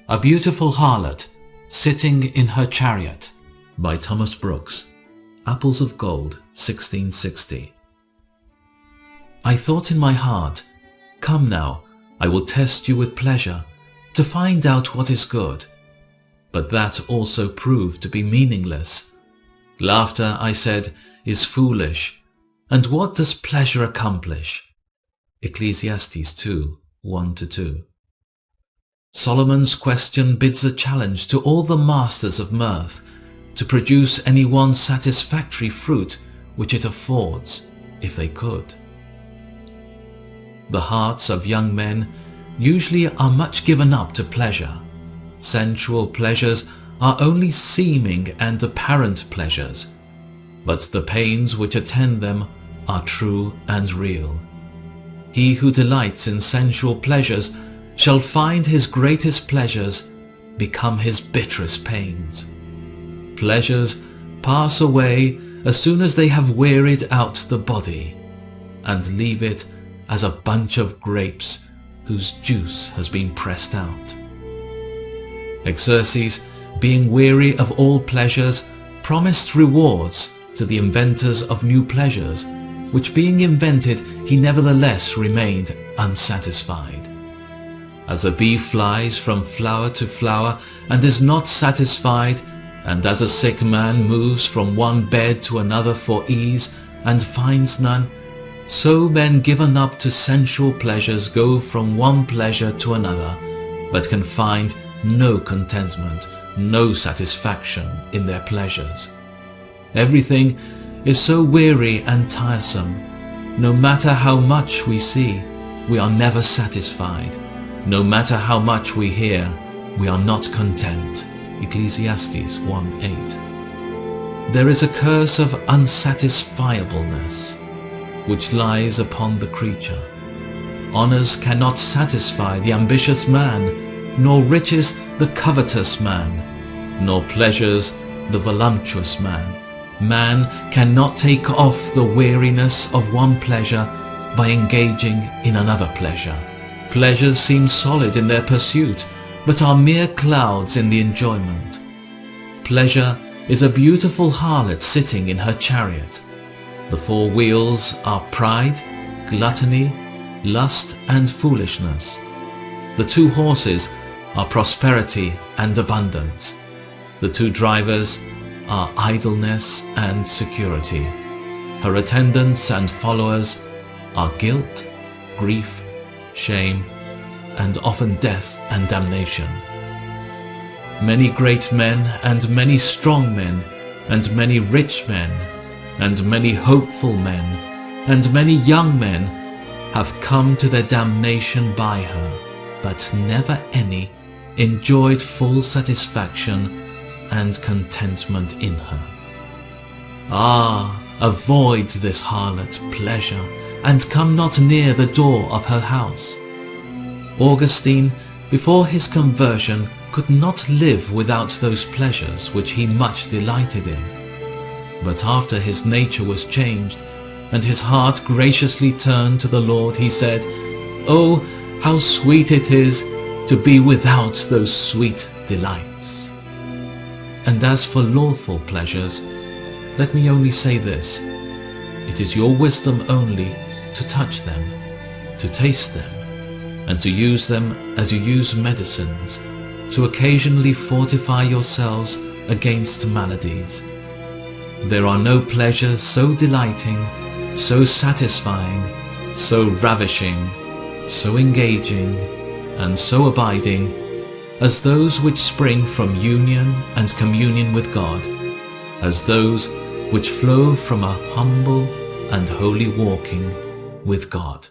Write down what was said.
A beautiful harlot sitting in her chariot, by Thomas Brooks. Apples of Gold, 1660. I thought in my heart, come now, I will test you with pleasure, to find out what is good. But that also proved to be meaningless. Laughter, I said, is foolish, and what does pleasure accomplish? Ecclesiastes 2, 1-2. Solomon's question bids a challenge to all the masters of mirth to produce any one satisfactory fruit which it affords, if they could. The hearts of young men usually are much given up to pleasure. Sensual pleasures are only seeming and apparent pleasures, but the pains which attend them are true and real. He who delights in sensual pleasures shall find his greatest pleasures become his bitterest pains. Pleasures pass away as soon as they have wearied out the body, and leave it as a bunch of grapes whose juice has been pressed out. Xerxes, being weary of all pleasures, promised rewards to the inventors of new pleasures, which being invented he nevertheless remained unsatisfied. As a bee flies from flower to flower and is not satisfied, and as a sick man moves from one bed to another for ease and finds none, so men given up to sensual pleasures go from one pleasure to another, but can find no contentment, no satisfaction in their pleasures. Everything is so weary and tiresome. No matter how much we see, we are never satisfied. No matter how much we hear, we are not content. Ecclesiastes 1:8. There is a curse of unsatisfiableness which lies upon the creature. Honors cannot satisfy the ambitious man, nor riches the covetous man, nor pleasures the voluptuous man. Man cannot take off the weariness of one pleasure by engaging in another pleasure. Pleasures seem solid in their pursuit, but are mere clouds in the enjoyment. Pleasure is a beautiful harlot sitting in her chariot. The four wheels are pride, gluttony, lust, and foolishness. The two horses are prosperity and abundance. The two drivers are idleness and security. Her attendants and followers are guilt, grief, shame, and often death and damnation. Many great men and many strong men and many rich men and many hopeful men and many young men have come to their damnation by her, but never any enjoyed full satisfaction and contentment in her. Ah, avoid this harlot pleasure, and come not near the door of her house. Augustine, before his conversion, could not live without those pleasures which he much delighted in. But after his nature was changed, and his heart graciously turned to the Lord, he said, "Oh, how sweet it is to be without those sweet delights." And as for lawful pleasures, let me only say this: it is your wisdom only to touch them, to taste them, and to use them as you use medicines, to occasionally fortify yourselves against maladies. There are no pleasures so delighting, so satisfying, so ravishing, so engaging, and so abiding, as those which spring from union and communion with God, as those which flow from a humble and holy walking with God.